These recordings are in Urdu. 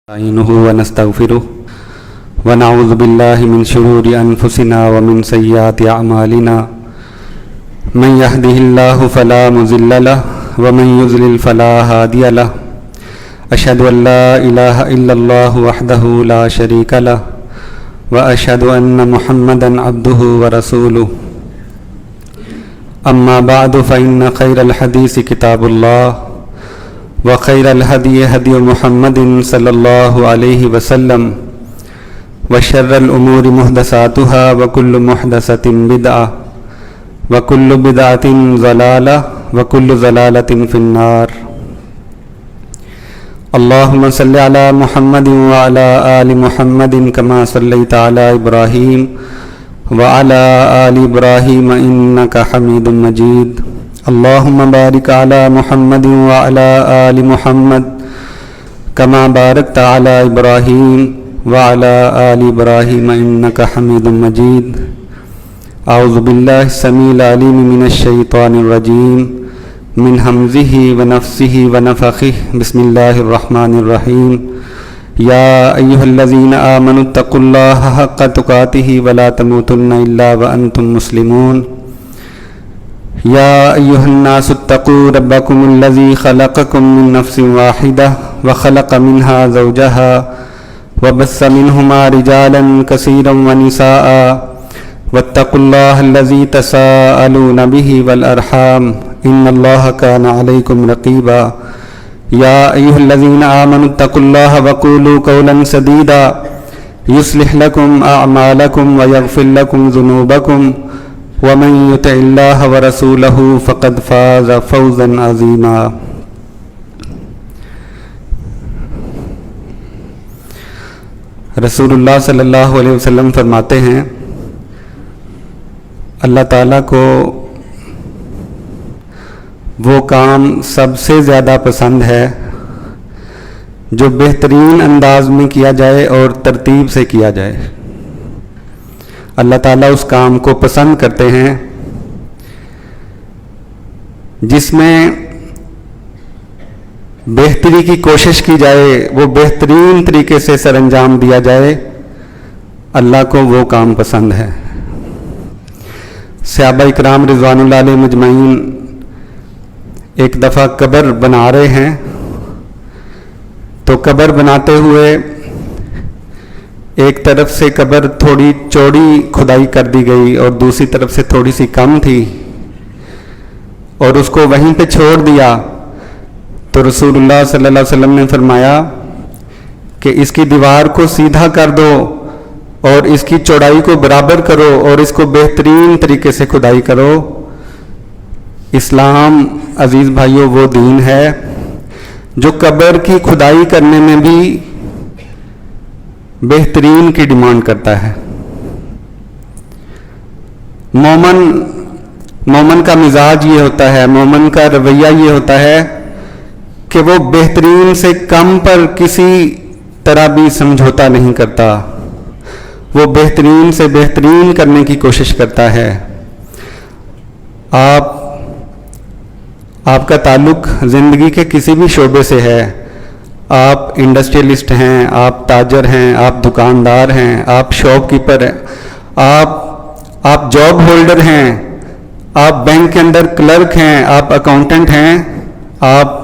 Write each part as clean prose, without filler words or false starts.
نستعينه ونستغفره ونعوذ بالله من شرور أنفسنا ومن سيئات أعمالنا من يهده الله فلا مضل له ومن يضلل فلا هادي له أشهد أن لا إله إلا الله وحده لا شريك له وأشهد أن محمدا عبده ورسوله أما بعد فإن خير الحديث كتاب الله وخير الهدي هدي محمد صلى الله عليه وسلم وشر الأمور محدثاتها وكل محدثة بدعة وكل بدعة ضلالة وكل ضلالة في النار. اللهم صل على محمد وعلى آل محمد كما صليت على إبراهيم وعلى آل إبراهيم إنك حميد مجيد. اللهم بارك على محمد وعلى آل محمد كما باركت على إبراهيم وعلى آل إبراهيم إنك حميد مجيد. أعوذ بالله السميع العليم من الشيطان الرجيم من همزه ونفسه ونفخه. بسم الله الرحمن الرحيم. يا أيها الذين آمنوا اتقوا الله حق تقاته ولا تموتن إلا وأنتم مسلمون. يا أيها الناس اتقوا ربكم الذي خلقكم من نفس واحدة وخلق منها زوجها وبث منهما رجالا كثيرا ونساء واتقوا الله الذي تساءلون به والأرحام إن الله كان عليكم رقيبا. يا أيها الذين آمنوا اتقوا الله وقولوا قولا سديدا يصلح لكم أعمالكم ويغفر لكم ذنوبكم ومن يطع الله ورسوله فقد فاز فوزا عظيما. رسول اللہ صلی اللہ علیہ وسلم فرماتے ہیں اللہ تعالیٰ کو وہ کام سب سے زیادہ پسند ہے جو بہترین انداز میں کیا جائے اور ترتیب سے کیا جائے. اللہ تعالیٰ اس کام کو پسند کرتے ہیں جس میں بہتری کی کوشش کی جائے، وہ بہترین طریقے سے سر انجام دیا جائے. اللہ کو وہ کام پسند ہے. صحابہ اکرام رضوان اللہ علیہ مجمعین ایک دفعہ قبر بنا رہے ہیں تو قبر بناتے ہوئے ایک طرف سے قبر تھوڑی چوڑی کھدائی کر دی گئی اور دوسری طرف سے تھوڑی سی کم تھی اور اس کو وہیں پہ چھوڑ دیا. تو رسول اللہ صلی اللہ علیہ وسلم نے فرمایا کہ اس کی دیوار کو سیدھا کر دو اور اس کی چوڑائی کو برابر کرو اور اس کو بہترین طریقے سے کھدائی کرو. اسلام عزیز بھائیوں وہ دین ہے جو قبر کی کھدائی کرنے میں بھی بہترین کی ڈیمانڈ کرتا ہے. مومن کا مزاج یہ ہوتا ہے، مومن کا رویہ یہ ہوتا ہے کہ وہ بہترین سے کم پر کسی طرح بھی سمجھوتا نہیں کرتا، وہ بہترین سے بہترین کرنے کی کوشش کرتا ہے. آپ کا تعلق زندگی کے کسی بھی شعبے سے ہے، آپ انڈسٹریلسٹ ہیں، آپ تاجر ہیں، آپ دکاندار ہیں، آپ شاپ کیپر ہیں، آپ جاب ہولڈر ہیں، آپ بینک کے اندر کلرک ہیں، آپ اکاؤنٹنٹ ہیں، آپ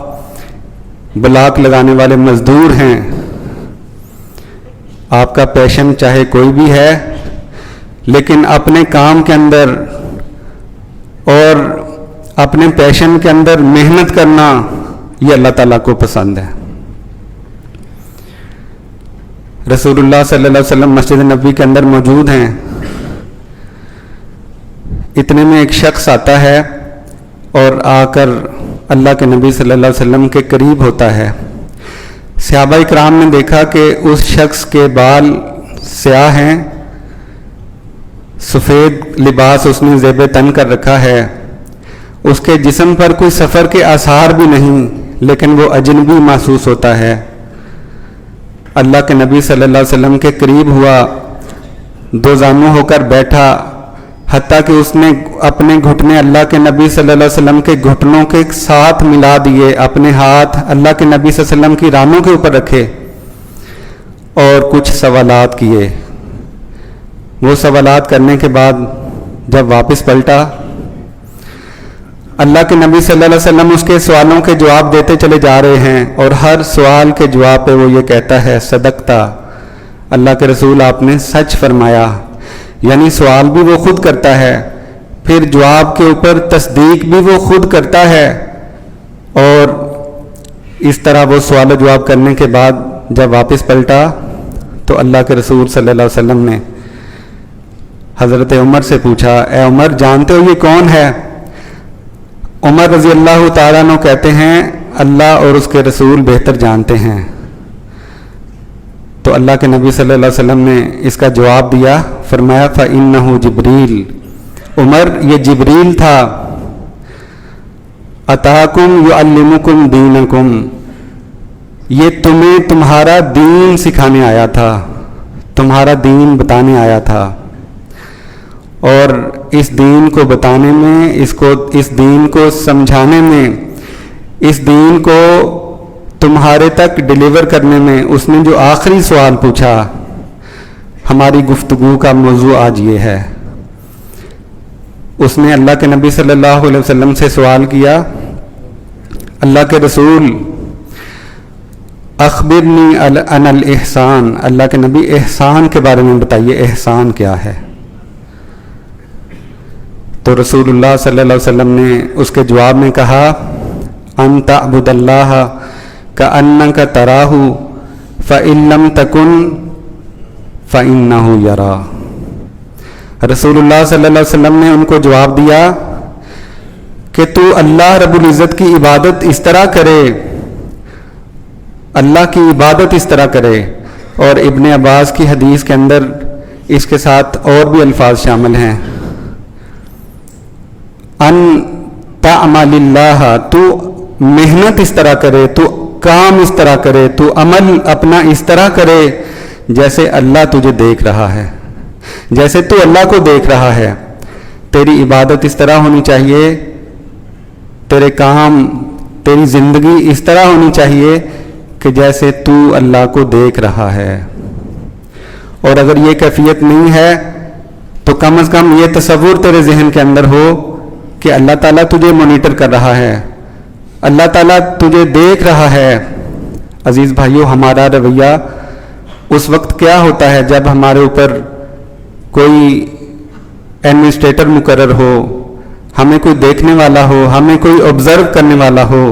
بلاک لگانے والے مزدور ہیں. آپ کا پیشن چاہے کوئی بھی ہے لیکن اپنے کام کے اندر اور اپنے پیشن کے اندر محنت کرنا یہ اللہ تعالیٰ کو پسند ہے. رسول اللہ صلی اللہ علیہ وسلم مسجد نبوی کے اندر موجود ہیں. اتنے میں ایک شخص آتا ہے اور آ کر اللہ کے نبی صلی اللہ علیہ وسلم کے قریب ہوتا ہے. صحابہ اکرام نے دیکھا کہ اس شخص کے بال سیاہ ہیں، سفید لباس اس نے زیب تن کر رکھا ہے، اس کے جسم پر کوئی سفر کے آثار بھی نہیں لیکن وہ اجنبی محسوس ہوتا ہے. اللہ کے نبی صلی اللہ علیہ وسلم کے قریب ہوا، دو زانو ہو کر بیٹھا، حتیٰ کہ اس نے اپنے گھٹنے اللہ کے نبی صلی اللہ علیہ وسلم کے گھٹنوں کے ساتھ ملا دیے، اپنے ہاتھ اللہ کے نبی صلی اللہ علیہ وسلم کی رانوں کے اوپر رکھے اور کچھ سوالات کیے. وہ سوالات کرنے کے بعد جب واپس پلٹا، اللہ کے نبی صلی اللہ علیہ وسلم اس کے سوالوں کے جواب دیتے چلے جا رہے ہیں، اور ہر سوال کے جواب پہ وہ یہ کہتا ہے صدقتا، اللہ کے رسول آپ نے سچ فرمایا. یعنی سوال بھی وہ خود کرتا ہے، پھر جواب کے اوپر تصدیق بھی وہ خود کرتا ہے، اور اس طرح وہ سوال و جواب کرنے کے بعد جب واپس پلٹا تو اللہ کے رسول صلی اللہ علیہ وسلم نے حضرت عمر سے پوچھا، اے عمر جانتے ہو یہ کون ہے؟ عمر رضی اللہ تعالیٰ عنہ کہتے ہیں اللہ اور اس کے رسول بہتر جانتے ہیں. تو اللہ کے نبی صلی اللہ علیہ وسلم نے اس کا جواب دیا، فرمایا فَإِنَّهُ جبریل، عمر یہ جبریل تھا، اَتَاكُمْ يُعَلِّمُكُمْ دِينَكُمْ، یہ تمہیں تمہارا دین سکھانے آیا تھا، تمہارا دین بتانے آیا تھا. اور اس دین کو بتانے میں، اس دین کو سمجھانے میں، اس دین کو تمہارے تک ڈیلیور کرنے میں اس نے جو آخری سوال پوچھا، ہماری گفتگو کا موضوع آج یہ ہے. اس نے اللہ کے نبی صلی اللہ علیہ وسلم سے سوال کیا، اللہ کے رسول اخبرنی عن الاحسان، اللہ کے نبی احسان کے بارے میں بتائیے، احسان کیا ہے؟ تو رسول اللہ صلی اللہ علیہ وسلم نے اس کے جواب میں کہا، ان تعبد اللہ کأنک تراہ فإن لم تکن فإنہ یرا. رسول اللہ صلی اللہ علیہ وسلم نے ان کو جواب دیا کہ تو اللہ رب العزت کی عبادت اس طرح کرے، اللہ کی عبادت اس طرح کرے. اور ابن عباس کی حدیث کے اندر اس کے ساتھ اور بھی الفاظ شامل ہیں، ان تعمل اللہ، تو محنت اس طرح کرے، تو کام اس طرح کرے، تو عمل اپنا اس طرح کرے جیسے اللہ تجھے دیکھ رہا ہے، جیسے تو اللہ کو دیکھ رہا ہے. تیری عبادت اس طرح ہونی چاہیے، تیرے کام، تیری زندگی اس طرح ہونی چاہیے کہ جیسے تو اللہ کو دیکھ رہا ہے. اور اگر یہ کیفیت نہیں ہے تو کم از کم یہ تصور تیرے ذہن کے اندر ہو کہ اللہ تعالیٰ تجھے مانیٹر کر رہا ہے، اللہ تعالیٰ تجھے دیکھ رہا ہے. عزیز بھائیو، ہمارا رویہ اس وقت کیا ہوتا ہے جب ہمارے اوپر کوئی ایڈمنسٹریٹر مقرر ہو، ہمیں کوئی دیکھنے والا ہو، ہمیں کوئی آبزرو کرنے والا ہو،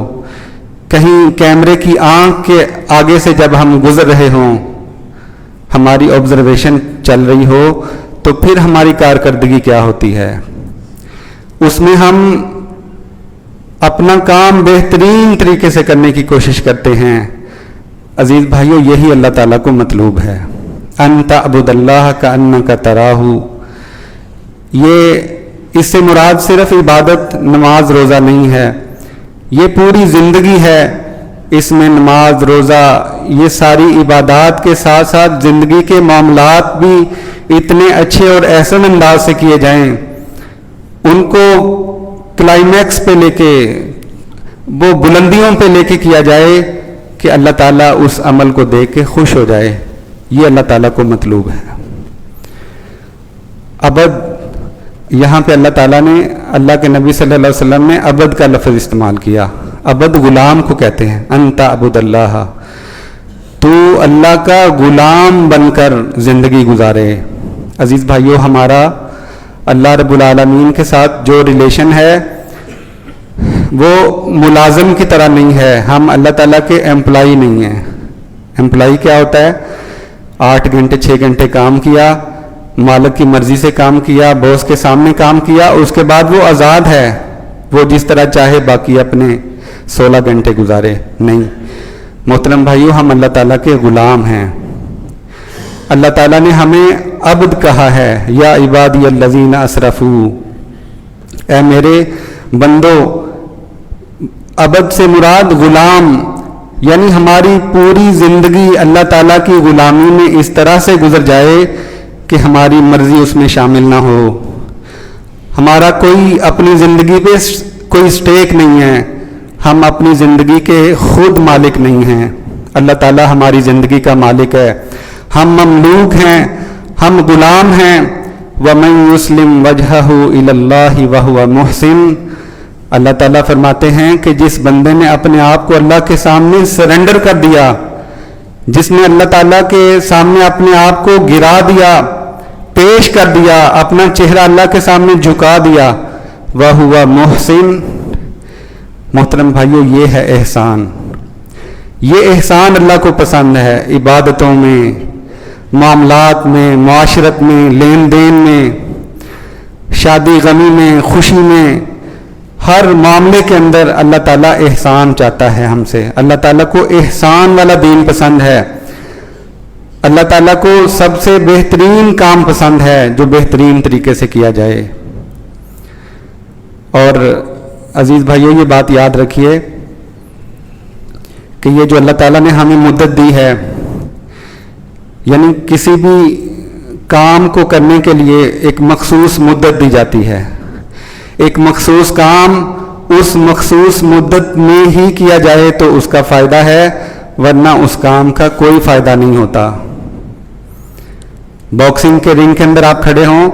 کہیں کیمرے کی آنکھ کے آگے سے جب ہم گزر رہے ہوں، ہماری آبزرویشن چل رہی ہو، تو پھر ہماری کارکردگی کیا ہوتی ہے؟ اس میں ہم اپنا کام بہترین طریقے سے کرنے کی کوشش کرتے ہیں. عزیز بھائیو، یہی اللہ تعالیٰ کو مطلوب ہے، ان تعبد اللہ کأنک تراہ. یہ اس سے مراد صرف عبادت، نماز، روزہ نہیں ہے، یہ پوری زندگی ہے. اس میں نماز، روزہ، یہ ساری عبادات کے ساتھ ساتھ زندگی کے معاملات بھی اتنے اچھے اور احسن انداز سے کیے جائیں، ان کو کلائمیکس پہ لے کے، وہ بلندیوں پہ لے کے کیا جائے کہ اللہ تعالیٰ اس عمل کو دیکھ کے خوش ہو جائے. یہ اللہ تعالیٰ کو مطلوب ہے. عبد، یہاں پہ اللہ تعالیٰ نے، اللہ کے نبی صلی اللہ علیہ وسلم نے عبد کا لفظ استعمال کیا. عبد غلام کو کہتے ہیں. انت عبد اللہ، تو اللہ کا غلام بن کر زندگی گزارے. عزیز بھائیو، ہمارا اللہ رب العالمین کے ساتھ جو ریلیشن ہے وہ ملازم کی طرح نہیں ہے. ہم اللہ تعالیٰ کے امپلائی نہیں ہیں. امپلائی کیا ہوتا ہے؟ 8 گھنٹے 6 گھنٹے کام کیا، مالک کی مرضی سے کام کیا، باس کے سامنے کام کیا، اس کے بعد وہ آزاد ہے، وہ جس طرح چاہے باقی اپنے 16 گھنٹے گزارے. نہیں محترم بھائیو، ہم اللہ تعالیٰ کے غلام ہیں. اللہ تعالیٰ نے ہمیں عبد کہا ہے، یا عبادی الذین اسرفوا، اے میرے بندو. عبد سے مراد غلام، یعنی ہماری پوری زندگی اللہ تعالیٰ کی غلامی میں اس طرح سے گزر جائے کہ ہماری مرضی اس میں شامل نہ ہو. ہمارا کوئی اپنی زندگی پہ کوئی سٹیک نہیں ہے، ہم اپنی زندگی کے خود مالک نہیں ہیں. اللہ تعالیٰ ہماری زندگی کا مالک ہے. ہم مملوک ہیں، ہم غلام ہیں. وَمَن يُسْلِمْ وَجْهَهُ إِلَى اللَّهِ وَهُوَ مُحْسِنٌ. اللہ تعالیٰ فرماتے ہیں کہ جس بندے نے اپنے آپ کو اللہ کے سامنے سرنڈر کر دیا، جس نے اللہ تعالیٰ کے سامنے اپنے آپ کو گرا دیا، پیش کر دیا، اپنا چہرہ اللہ کے سامنے جھکا دیا، وَهُوَ مُحْسِنٌ. محترم بھائیو، یہ ہے احسان. یہ احسان اللہ کو پسند ہے. عبادتوں میں، معاملات میں، معاشرت میں، لین دین میں، شادی غمی میں، خوشی میں، ہر معاملے کے اندر اللہ تعالیٰ احسان چاہتا ہے ہم سے. اللہ تعالیٰ کو احسان والا دین پسند ہے. اللہ تعالیٰ کو سب سے بہترین کام پسند ہے جو بہترین طریقے سے کیا جائے. اور عزیز بھائیو، یہ بات یاد رکھیے کہ یہ جو اللہ تعالیٰ نے ہمیں مدت دی ہے، یعنی کسی بھی کام کو کرنے کے لیے ایک مخصوص مدت دی جاتی ہے. ایک مخصوص کام اس مخصوص مدت میں ہی کیا جائے تو اس کا فائدہ ہے، ورنہ اس کام کا کوئی فائدہ نہیں ہوتا. باکسنگ کے رنگ کے اندر آپ کھڑے ہوں،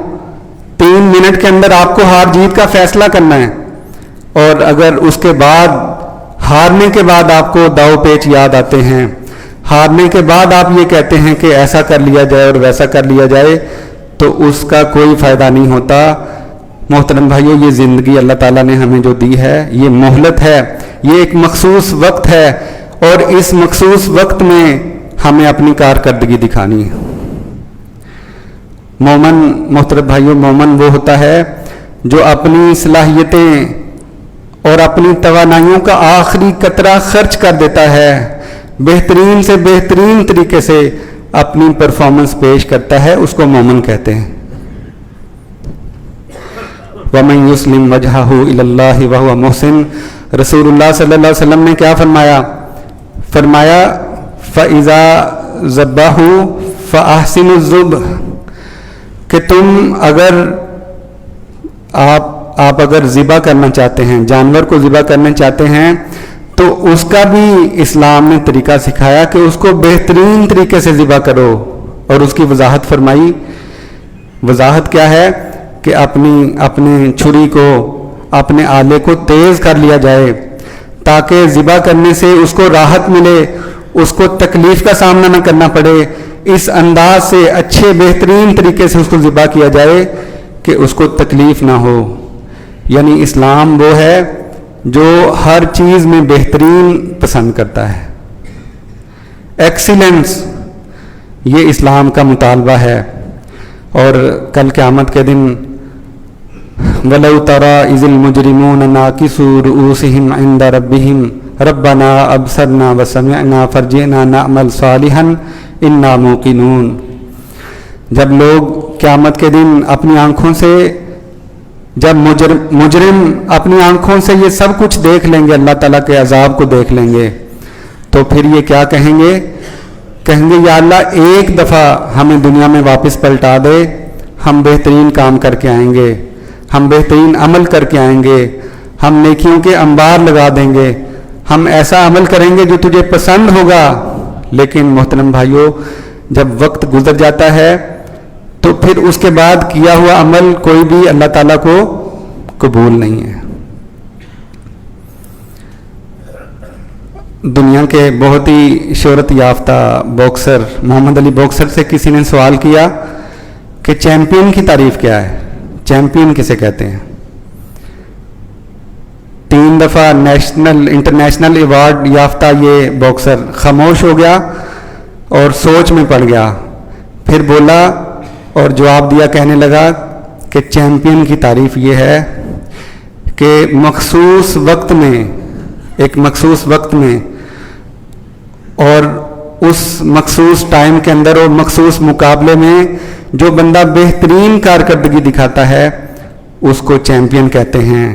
3 منٹ کے اندر آپ کو ہار جیت کا فیصلہ کرنا ہے، اور اگر اس کے بعد ہارنے کے بعد آپ کو داؤ پیچ یاد آتے ہیں، ہارنے کے بعد آپ یہ کہتے ہیں کہ ایسا کر لیا جائے اور ویسا کر لیا جائے، تو اس کا کوئی فائدہ نہیں ہوتا. محترم بھائیو، یہ زندگی اللہ تعالیٰ نے ہمیں جو دی ہے، یہ مہلت ہے، یہ ایک مخصوص وقت ہے، اور اس مخصوص وقت میں ہمیں اپنی کارکردگی دکھانی ہے. مومن، محترم بھائیو، مومن وہ ہوتا ہے جو اپنی صلاحیتیں اور اپنی توانائیوں کا آخری قطرہ خرچ کر دیتا ہے، بہترین سے بہترین طریقے سے اپنی پرفارمنس پیش کرتا ہے. اس کو مومن کہتے ہیں. وَمَن يُسْلِمْ وَجْهَهُ إِلَى اللَّهِ وَهُوَ مُحْسِنٌ. رسول اللہ صلی اللہ علیہ وسلم نے کیا فرمایا؟ فَإِذَا ذَبَّحُوا فَأَحْسِنُوا الذُّبْحَ، کہ تم اگر آپ اگر ذبح کرنا چاہتے ہیں، جانور کو ذبح کرنا چاہتے ہیں، تو اس کا بھی اسلام نے طریقہ سکھایا کہ اس کو بہترین طریقے سے ذبح کرو، اور اس کی وضاحت فرمائی. وضاحت کیا ہے؟ کہ اپنے چھری کو، اپنے آلے کو تیز کر لیا جائے تاکہ ذبح کرنے سے اس کو راحت ملے، اس کو تکلیف کا سامنا نہ کرنا پڑے. اس انداز سے اچھے بہترین طریقے سے اس کو ذبح کیا جائے کہ اس کو تکلیف نہ ہو. یعنی اسلام وہ ہے جو ہر چیز میں بہترین پسند کرتا ہے. ایکسیلنس، یہ اسلام کا مطالبہ ہے. اور کل قیامت کے دن وَلَوْ تَرَىٰ إِذِ الْمُجْرِمُونَ نَاكِسُو رُؤُوسِهِمْ عِنْدَ رَبِّهِمْ رَبَّنَا أَبْصَرْنَا وَسَمِعْنَا فَارْجِعْنَا نَعْمَلْ صَالِحًا إِنَّا مُوقِنُونَ. جب لوگ قیامت کے دن اپنی آنکھوں سے، جب مجرم اپنی آنکھوں سے یہ سب کچھ دیکھ لیں گے، اللہ تعالیٰ کے عذاب کو دیکھ لیں گے، تو پھر یہ کیا کہیں گے؟ کہیں گے یا اللہ ایک دفعہ ہمیں دنیا میں واپس پلٹا دے، ہم بہترین کام کر کے آئیں گے، ہم بہترین عمل کر کے آئیں گے، ہم نیکیوں کے انبار لگا دیں گے، ہم ایسا عمل کریں گے جو تجھے پسند ہوگا. لیکن محترم بھائیو، جب وقت گزر جاتا ہے تو پھر اس کے بعد کیا ہوا عمل کوئی بھی اللہ تعالیٰ کو قبول نہیں ہے. دنیا کے بہت ہی شہرت یافتہ باکسر محمد علی باکسر سے کسی نے سوال کیا کہ چیمپئن کی تعریف کیا ہے؟ چیمپئن کسے کہتے ہیں؟ 3 دفعہ انٹرنیشنل ایوارڈ یافتہ یہ باکسر خاموش ہو گیا اور سوچ میں پڑ گیا. پھر بولا اور جواب دیا، کہنے لگا کہ چیمپئن کی تعریف یہ ہے کہ مخصوص وقت میں، ایک مخصوص وقت میں اور اس مخصوص ٹائم کے اندر اور مخصوص مقابلے میں جو بندہ بہترین کارکردگی دکھاتا ہے اس کو چیمپئن کہتے ہیں.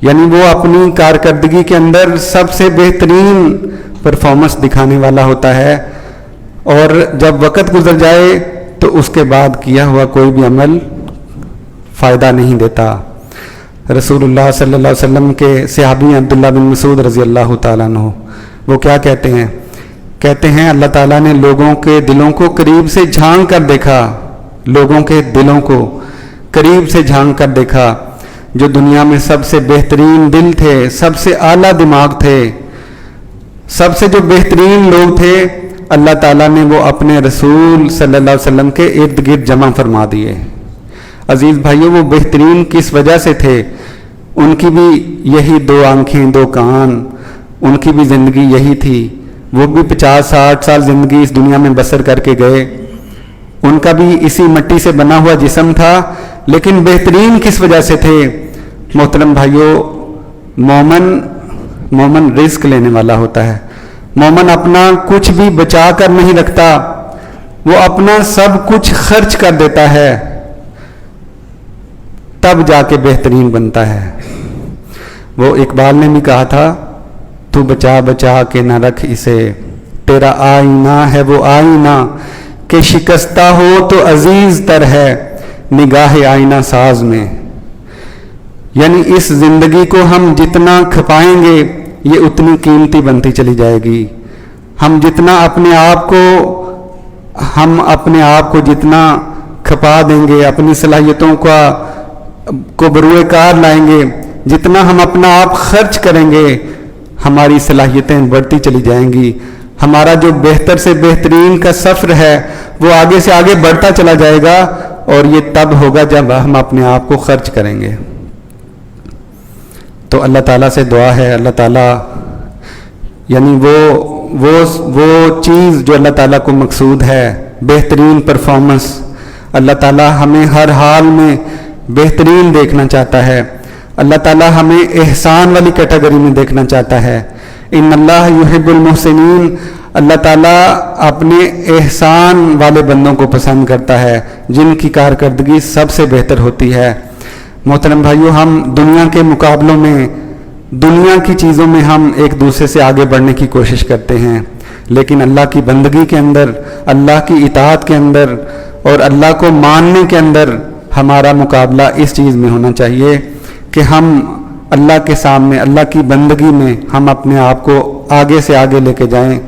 یعنی وہ اپنی کارکردگی کے اندر سب سے بہترین پرفارمنس دکھانے والا ہوتا ہے، اور جب وقت گزر جائے تو اس کے بعد کیا ہوا کوئی بھی عمل فائدہ نہیں دیتا. رسول اللہ صلی اللہ علیہ وسلم کے صحابی عبداللہ بن مسعود رضی اللہ تعالیٰ عنہ وہ کیا کہتے ہیں کہتے ہیں اللہ تعالیٰ نے لوگوں کے دلوں کو قریب سے جھانک کر دیکھا، لوگوں کے دلوں کو قریب سے جھانک کر دیکھا، جو دنیا میں سب سے بہترین دل تھے، سب سے اعلیٰ دماغ تھے، سب سے جو بہترین لوگ تھے، اللہ تعالیٰ نے وہ اپنے رسول صلی اللہ علیہ وسلم کے ارد گرد جمع فرما دیے۔ عزیز بھائیوں، وہ بہترین کس وجہ سے تھے؟ ان کی بھی یہی 2 آنکھیں 2 کان، ان کی بھی زندگی یہی تھی، وہ بھی 50-60 سال زندگی اس دنیا میں بسر کر کے گئے، ان کا بھی اسی مٹی سے بنا ہوا جسم تھا، لیکن بہترین کس وجہ سے تھے؟ محترم بھائیوں، مومن رزق لینے والا ہوتا ہے، مومن اپنا کچھ بھی بچا کر نہیں رکھتا، وہ اپنا سب کچھ خرچ کر دیتا ہے، تب جا کے بہترین بنتا ہے۔ وہ اقبال نے بھی کہا تھا، تو بچا بچا کے نہ رکھ اسے، تیرا آئینہ ہے وہ آئینہ کہ شکستہ ہو تو عزیز تر ہے نگاہ آئینہ ساز میں۔ یعنی اس زندگی کو ہم جتنا کھپائیں گے یہ اتنی قیمتی بنتی چلی جائے گی۔ ہم اپنے آپ کو جتنا کھپا دیں گے، اپنی صلاحیتوں کو بروئے کار لائیں گے، جتنا ہم اپنا آپ خرچ کریں گے، ہماری صلاحیتیں بڑھتی چلی جائیں گی، ہمارا جو بہتر سے بہترین کا سفر ہے وہ آگے سے آگے بڑھتا چلا جائے گا، اور یہ تب ہوگا جب ہم اپنے آپ کو خرچ کریں گے۔ تو اللہ تعالیٰ سے دعا ہے، اللہ تعالیٰ یعنی وہ چیز جو اللہ تعالیٰ کو مقصود ہے، بہترین پرفارمنس، اللہ تعالیٰ ہمیں ہر حال میں بہترین دیکھنا چاہتا ہے، اللہ تعالیٰ ہمیں احسان والی کیٹیگری میں دیکھنا چاہتا ہے۔ ان اللہ یحب المحسنین، اللہ تعالیٰ اپنے احسان والے بندوں کو پسند کرتا ہے، جن کی کارکردگی سب سے بہتر ہوتی ہے۔ محترم بھائیو، ہم دنیا کے مقابلوں میں، دنیا کی چیزوں میں ہم ایک دوسرے سے آگے بڑھنے کی کوشش کرتے ہیں، لیکن اللہ کی بندگی کے اندر، اللہ کی اطاعت کے اندر اور اللہ کو ماننے کے اندر ہمارا مقابلہ اس چیز میں ہونا چاہیے کہ ہم اللہ کے سامنے، اللہ کی بندگی میں ہم اپنے آپ کو آگے سے آگے لے کے جائیں،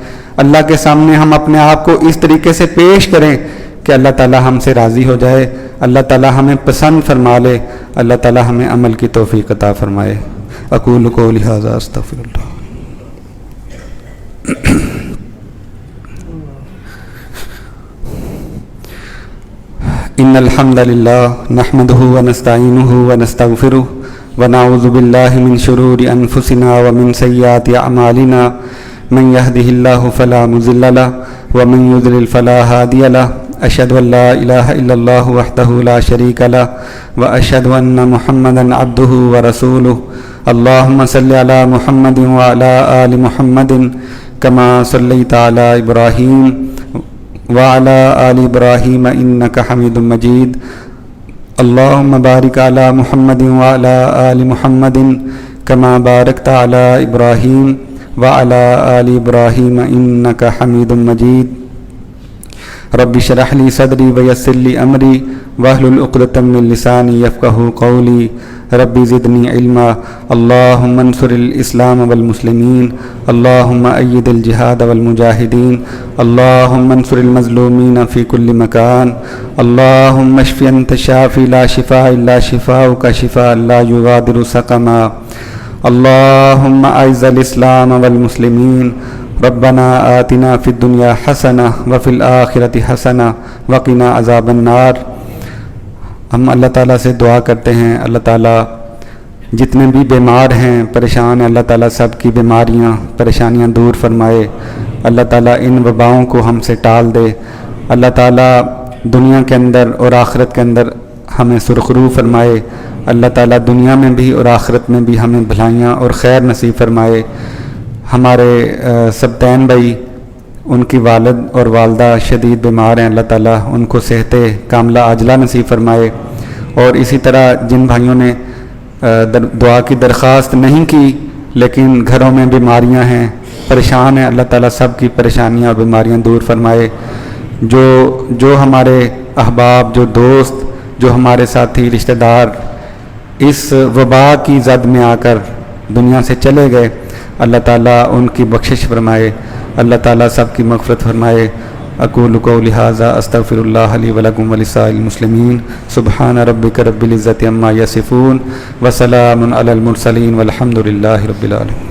اللہ کے سامنے ہم اپنے آپ کو اس طریقے سے پیش کریں کہ اللہ تعالیٰ ہم سے راضی ہو جائے، اللہ تعالیٰ ہمیں پسند فرما لے، اللہ تعالیٰ ہمیں عمل کی توفیق عطا فرمائے۔ اقول قولی ھذا استغفر اللہ۔ ان الحمد للہ نحمده ونستعینه ونستغفره ونعوذ باللہ من شرور انفسنا ومن سیئات اعمالنا، من يهده الله فلا مضل له ومن يضلل فلا هادي له، اشهد ان لا اله الا الله وحده لا شريك له واشهد ان محمدا عبده ورسوله۔ اللهم صل على محمد وعلى آل محمد كما صليت على ابراہیم وعلى آل ابراہیم انك حمید مجید۔ اللهم بارك على محمد وعلى آل محمد كما باركت على ابراہیم وعلى آل ابراہیم انك حمید مجید۔ رب اشرح لي صدری ويسر لي امری واحلل عقدۃ من لسانی یفقهوا قولی۔ رب زدنی علما۔ اللهم انصر الاسلام والمسلمین، اللهم أيد الجهاد والمجاہدین، اللهم انصر المظلومین في كل مكان، اللهم اشف انت الشافي لا شفاء الا شفاؤك شفاء لا يغادر سقما۔ اللهم اعز الاسلام والمسلمین، ربنا آتنا فی الدنیا حسنہ وفی الآخرۃ حسنہ وقنا عذاب النار۔ ہم اللہ تعالیٰ سے دعا کرتے ہیں، اللہ تعالیٰ جتنے بھی بیمار ہیں، پریشان ہیں، اللہ تعالیٰ سب کی بیماریاں پریشانیاں دور فرمائے، اللہ تعالیٰ ان وباؤں کو ہم سے ٹال دے، اللہ تعالیٰ دنیا کے اندر اور آخرت کے اندر ہمیں سرخرو فرمائے، اللہ تعالیٰ دنیا میں بھی اور آخرت میں بھی ہمیں بھلائیاں اور خیر نصیب فرمائے۔ ہمارے سبتین بھائی، ان کی والد اور والدہ شدید بیمار ہیں، اللہ تعالیٰ ان کو صحت کاملہ عاجلہ نصیب فرمائے، اور اسی طرح جن بھائیوں نے دعا کی درخواست نہیں کی لیکن گھروں میں بیماریاں ہیں، پریشان ہیں، اللہ تعالیٰ سب کی پریشانیاں اور بیماریاں دور فرمائے۔ جو ہمارے احباب، جو دوست، جو ہمارے ساتھی رشتہ دار اس وبا کی زد میں آ کر دنیا سے چلے گئے، اللہ تعالیٰ ان کی بخشش فرمائے، اللہ تعالیٰ سب کی مغفرت فرمائے۔ اقول قولی ھذا استغفر اللہ لی ولکم ولسائر المسلمین۔ سبحان ربک رب العزۃ عما یصفون وسلام علی المرسلین والحمد للہ رب العالمین۔